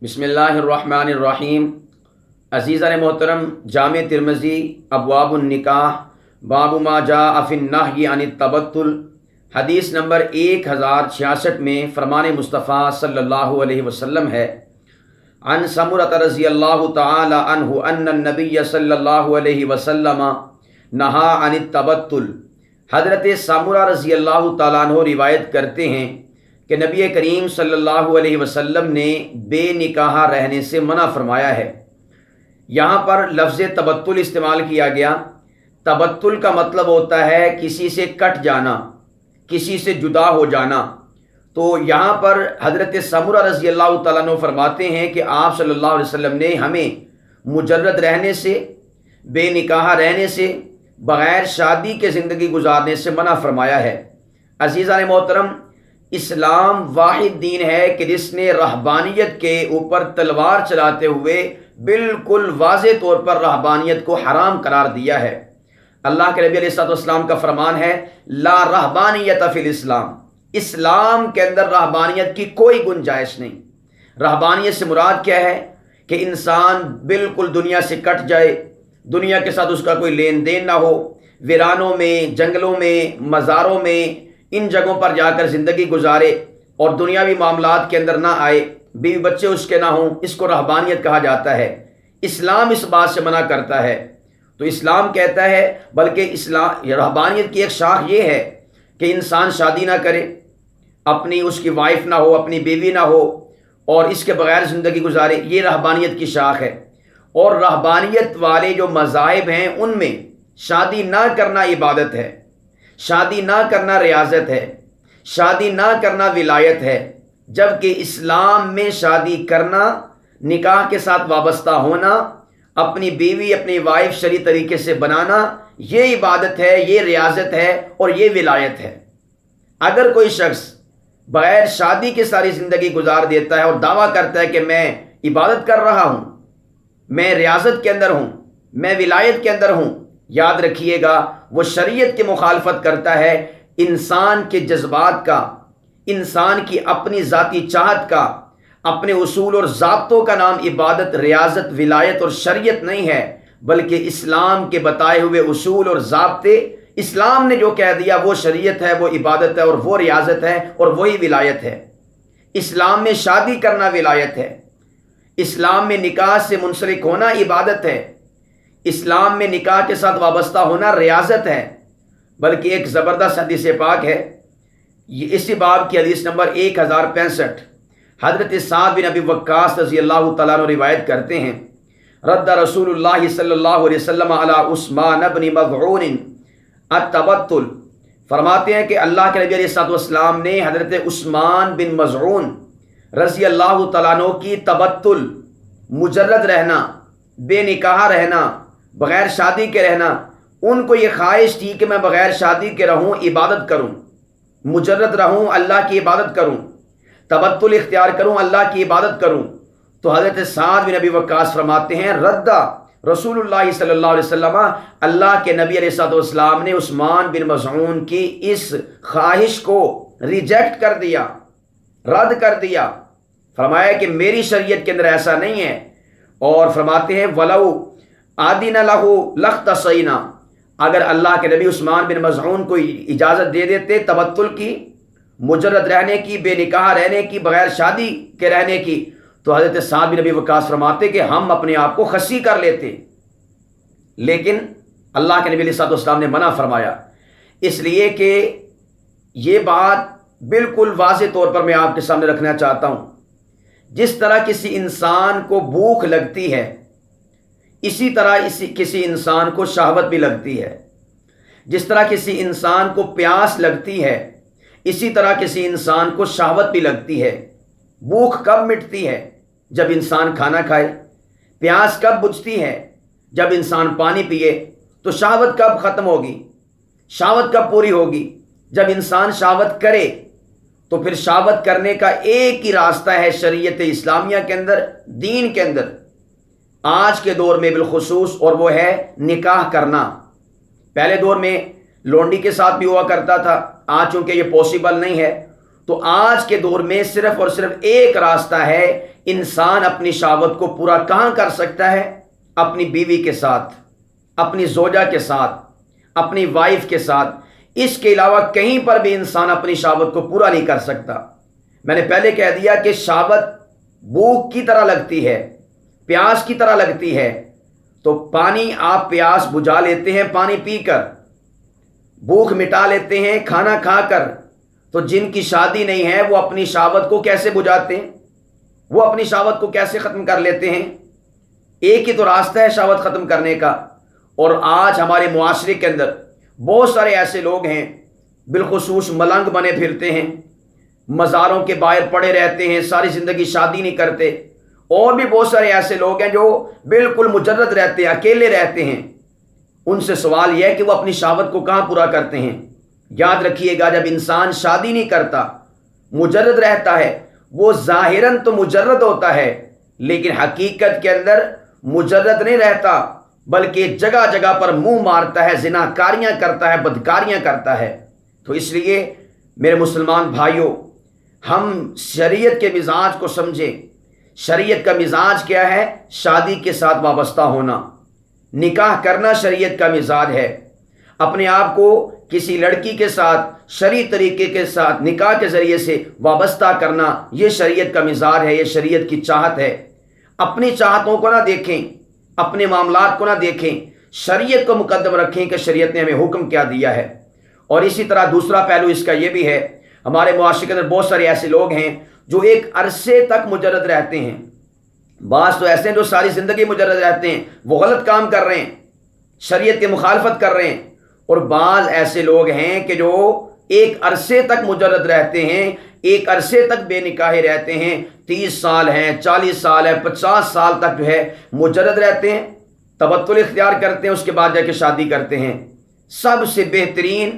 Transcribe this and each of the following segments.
بسم اللہ الرحمن الرحیم۔ عزیزان محترم، جامع ترمذی ابواب النکاح باب ما جاء فی النہی عن التبتل، حدیث نمبر 1066 میں فرمان مصطفیٰ صلی اللہ علیہ وسلم ہے، عن سمرۃ رضی اللہ تعالی عنہ ان النبی صلی اللہ علیہ وسلم نہا عن التبتل۔ حضرت سمرہ رضی اللہ تعالیٰ عنہ روایت کرتے ہیں کہ نبی کریم صلی اللہ علیہ وسلم نے بے نکاح رہنے سے منع فرمایا ہے۔ یہاں پر لفظ تبتل استعمال کیا گیا۔ تبتل کا مطلب ہوتا ہے کسی سے کٹ جانا، کسی سے جدا ہو جانا۔ تو یہاں پر حضرت سمرہ رضی اللہ تعالیٰ عنہ فرماتے ہیں کہ آپ صلی اللہ علیہ وسلم نے ہمیں مجرد رہنے سے، بے نکاح رہنے سے، بغیر شادی کے زندگی گزارنے سے منع فرمایا ہے۔ عزیزان محترم، اسلام واحد دین ہے کہ جس نے رہبانیت کے اوپر تلوار چلاتے ہوئے بالکل واضح طور پر رہبانیت کو حرام قرار دیا ہے۔ اللہ کے نبی علیہ الصلوۃ والسلام کا فرمان ہے، لا رہبانیت فی الاسلام، اسلام کے اندر رہبانیت کی کوئی گنجائش نہیں۔ رہبانیت سے مراد کیا ہے کہ انسان بالکل دنیا سے کٹ جائے، دنیا کے ساتھ اس کا کوئی لین دین نہ ہو، ویرانوں میں، جنگلوں میں، مزاروں میں، ان جگہوں پر جا کر زندگی گزارے اور دنیاوی معاملات کے اندر نہ آئے، بیوی بچے اس کے نہ ہوں، اس کو رہبانیت کہا جاتا ہے۔ اسلام اس بات سے منع کرتا ہے۔ تو اسلام کہتا ہے، بلکہ اسلام رہبانیت کی ایک شاخ یہ ہے کہ انسان شادی نہ کرے، اپنی اس کی وائف نہ ہو، اپنی بیوی نہ ہو، اور اس کے بغیر زندگی گزارے، یہ رہبانیت کی شاخ ہے۔ اور رہبانیت والے جو مذاہب ہیں ان میں شادی نہ کرنا عبادت ہے، شادی نہ کرنا ریاضت ہے، شادی نہ کرنا ولایت ہے، جبکہ اسلام میں شادی کرنا، نکاح کے ساتھ وابستہ ہونا، اپنی بیوی، اپنی وائف شرعی طریقے سے بنانا، یہ عبادت ہے، یہ ریاضت ہے اور یہ ولایت ہے۔ اگر کوئی شخص بغیر شادی کے ساری زندگی گزار دیتا ہے اور دعویٰ کرتا ہے کہ میں عبادت کر رہا ہوں، میں ریاضت کے اندر ہوں، میں ولایت کے اندر ہوں، یاد رکھیے گا وہ شریعت کی مخالفت کرتا ہے۔ انسان کے جذبات کا، انسان کی اپنی ذاتی چاہت کا، اپنے اصول اور ضابطوں کا نام عبادت، ریاضت، ولایت اور شریعت نہیں ہے، بلکہ اسلام کے بتائے ہوئے اصول اور ضابطے، اسلام نے جو کہہ دیا وہ شریعت ہے، وہ عبادت ہے اور وہ ریاضت ہے اور وہی ولایت ہے۔ اسلام میں شادی کرنا ولایت ہے، اسلام میں نکاح سے منسلک ہونا عبادت ہے، اسلام میں نکاح کے ساتھ وابستہ ہونا ریاضت ہے۔ بلکہ ایک زبردست حدیث پاک ہے، یہ اسی باب کی حدیث نمبر 1065، حضرت سعد بن ابی وقاص رضی اللہ تعالیٰ عنہ روایت کرتے ہیں، رد رسول اللہ صلی اللہ علیہ وسلم علی عثمان بن مظعون التبتل، فرماتے ہیں کہ اللہ کے نبی علیہ الصلوۃ والسلام نے حضرت عثمان بن مظعون رضی اللہ تعالیٰ عنہ کی تبتل، مجرد رہنا، بے نکاح رہنا، بغیر شادی کے رہنا، ان کو یہ خواہش تھی کہ میں بغیر شادی کے رہوں، عبادت کروں، مجرد رہوں، اللہ کی عبادت کروں، تبتل اختیار کروں، اللہ کی عبادت کروں۔ تو حضرت سعد بن ابی وقاص فرماتے ہیں، رد رسول اللہ صلی اللہ علیہ وسلم، اللہ کے نبی علیہ الصلوۃ والسلام نے عثمان بن مظعون کی اس خواہش کو ریجیکٹ کر دیا، رد کر دیا، فرمایا کہ میری شریعت کے اندر ایسا نہیں ہے۔ اور فرماتے ہیں، وَلَوْ آدِنَ لَهُ لَاخْتَصَيْنَا، اگر اللہ کے نبی عثمان بن مظعون کو اجازت دے دیتے تبتل کی، مجرد رہنے کی، بے نکاح رہنے کی، بغیر شادی کے رہنے کی، تو حضرت سعد بن ابی وقاص فرماتے کہ ہم اپنے آپ کو خسی کر لیتے، لیکن اللہ کے نبی علیہ الصلوۃ والسلام نے منع فرمایا، اس لیے کہ یہ بات بالکل واضح طور پر میں آپ کے سامنے رکھنا چاہتا ہوں۔ جس طرح کسی انسان کو بھوک لگتی ہے، اسی طرح کسی انسان کو شہوت بھی لگتی ہے۔ جس طرح کسی انسان کو پیاس لگتی ہے، اسی طرح کسی انسان کو شہوت بھی لگتی ہے۔ بھوک کب مٹتی ہے؟ جب انسان کھانا کھائے۔ پیاس کب بجھتی ہے؟ جب انسان پانی پیے۔ تو شہوت کب ختم ہوگی؟ شہوت کب پوری ہوگی؟ جب انسان شہوت کرے۔ تو پھر شہوت کرنے کا ایک ہی راستہ ہے شریعت اسلامیہ کے اندر، دین کے اندر، آج کے دور میں بالخصوص، اور وہ ہے نکاح کرنا۔ پہلے دور میں لونڈی کے ساتھ بھی ہوا کرتا تھا، آج چونکہ یہ پاسبل نہیں ہے تو آج کے دور میں صرف اور صرف ایک راستہ ہے، انسان اپنی شہوت کو پورا کہاں کر سکتا ہے؟ اپنی بیوی کے ساتھ، اپنی زوجہ کے ساتھ، اپنی وائف کے ساتھ۔ اس کے علاوہ کہیں پر بھی انسان اپنی شہوت کو پورا نہیں کر سکتا۔ میں نے پہلے کہہ دیا کہ شہوت بھوک کی طرح لگتی ہے، پیاس کی طرح لگتی ہے۔ تو پانی آپ پیاس بجھا لیتے ہیں پانی پی کر، بھوک مٹا لیتے ہیں کھانا کھا کر۔ تو جن کی شادی نہیں ہے وہ اپنی شہوت کو کیسے بجھاتے ہیں؟ وہ اپنی شہوت کو کیسے ختم کر لیتے ہیں؟ ایک ہی تو راستہ ہے شہوت ختم کرنے کا۔ اور آج ہمارے معاشرے کے اندر بہت سارے ایسے لوگ ہیں، بالخصوص ملنگ بنے پھرتے ہیں، مزاروں کے باہر پڑے رہتے ہیں، ساری زندگی شادی نہیں کرتے۔ اور بھی بہت سارے ایسے لوگ ہیں جو بالکل مجرد رہتے ہیں، اکیلے رہتے ہیں۔ ان سے سوال یہ ہے کہ وہ اپنی شہوت کو کہاں پورا کرتے ہیں؟ یاد رکھیے گا، جب انسان شادی نہیں کرتا، مجرد رہتا ہے، وہ ظاہراً تو مجرد ہوتا ہے لیکن حقیقت کے اندر مجرد نہیں رہتا، بلکہ جگہ جگہ پر منہ مارتا ہے، زناکاریاں کرتا ہے، بدکاریاں کرتا ہے۔ تو اس لیے میرے مسلمان بھائیوں، ہم شریعت کے مزاج کو سمجھیں۔ شریعت کا مزاج کیا ہے؟ شادی کے ساتھ وابستہ ہونا، نکاح کرنا شریعت کا مزاج ہے۔ اپنے آپ کو کسی لڑکی کے ساتھ شرعی طریقے کے ساتھ نکاح کے ذریعے سے وابستہ کرنا، یہ شریعت کا مزاج ہے، یہ شریعت کی چاہت ہے۔ اپنی چاہتوں کو نہ دیکھیں، اپنے معاملات کو نہ دیکھیں، شریعت کو مقدم رکھیں کہ شریعت نے ہمیں حکم کیا دیا ہے۔ اور اسی طرح دوسرا پہلو اس کا یہ بھی ہے، ہمارے معاشرے کے اندر بہت سارے ایسے لوگ ہیں جو ایک عرصے تک مجرد رہتے ہیں۔ بعض تو ایسے ہیں جو ساری زندگی مجرد رہتے ہیں، وہ غلط کام کر رہے ہیں، شریعت کی مخالفت کر رہے ہیں۔ اور بعض ایسے لوگ ہیں کہ جو ایک عرصے تک مجرد رہتے ہیں، ایک عرصے تک بے نکاحے رہتے ہیں، 30 سال ہیں، 40 سال ہے، 50 سال تک جو ہے مجرد رہتے ہیں، تبتل اختیار کرتے ہیں، اس کے بعد جا کے شادی کرتے ہیں۔ سب سے بہترین،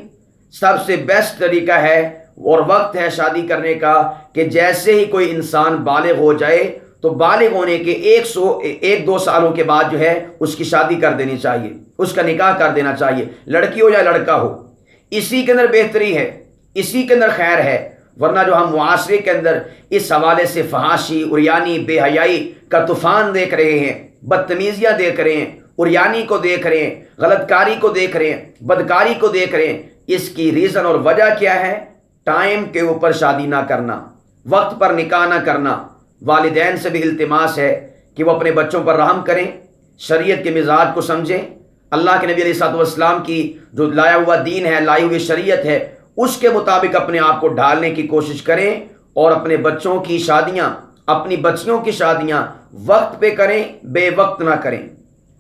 سب سے بیسٹ طریقہ ہے اور وقت ہے شادی کرنے کا کہ جیسے ہی کوئی انسان بالغ ہو جائے تو بالغ ہونے کے 1-2 سالوں کے بعد جو ہے اس کی شادی کر دینی چاہیے، اس کا نکاح کر دینا چاہیے، لڑکی ہو یا لڑکا ہو۔ اسی کے اندر بہتری ہے، اسی کے اندر خیر ہے۔ ورنہ جو ہم معاشرے کے اندر اس حوالے سے فحاشی، عریانی، بے حیائی کا طوفان دیکھ رہے ہیں، بدتمیزیاں دیکھ رہے ہیں، عریانی کو دیکھ رہے ہیں، غلط کاری کو دیکھ رہے ہیں، بدکاری کو دیکھ رہے ہیں، اس کی ریزن اور وجہ کیا ہے؟ ٹائم کے اوپر شادی نہ کرنا، وقت پر نکاح نہ کرنا۔ والدین سے بھی التماس ہے کہ وہ اپنے بچوں پر رحم کریں، شریعت کے مزاج کو سمجھیں، اللہ کے نبی علیہ الصلوۃ والسلام کی جو لایا ہوا دین ہے، لائی ہوئی شریعت ہے، اس کے مطابق اپنے آپ کو ڈھالنے کی کوشش کریں، اور اپنے بچوں کی شادیاں، اپنی بچیوں کی شادیاں وقت پہ کریں، بے وقت نہ کریں،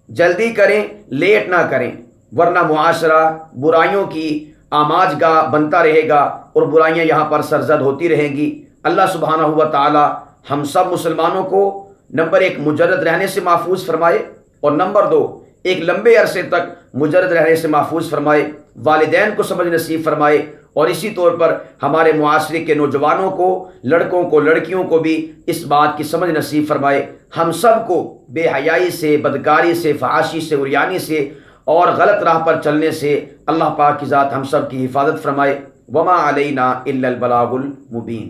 جلدی کریں، لیٹ نہ کریں، ورنہ معاشرہ برائیوں کی آماج گاہ بنتا رہے گا اور برائیاں یہاں پر سرزد ہوتی رہیں گی۔ اللہ سبحانہ و تعالی ہم سب مسلمانوں کو نمبر 1 مجرد رہنے سے محفوظ فرمائے، اور نمبر 2 ایک لمبے عرصے تک مجرد رہنے سے محفوظ فرمائے، والدین کو سمجھ نصیب فرمائے، اور اسی طور پر ہمارے معاشرے کے نوجوانوں کو، لڑکوں کو، لڑکیوں کو بھی اس بات کی سمجھ نصیب فرمائے۔ ہم سب کو بے حیائی سے، بدکاری سے، فحاشی سے، عریانی سے اور غلط راہ پر چلنے سے اللہ پاک کی ذات ہم سب کی حفاظت فرمائے۔ وما علینا الا البلاغ المبین۔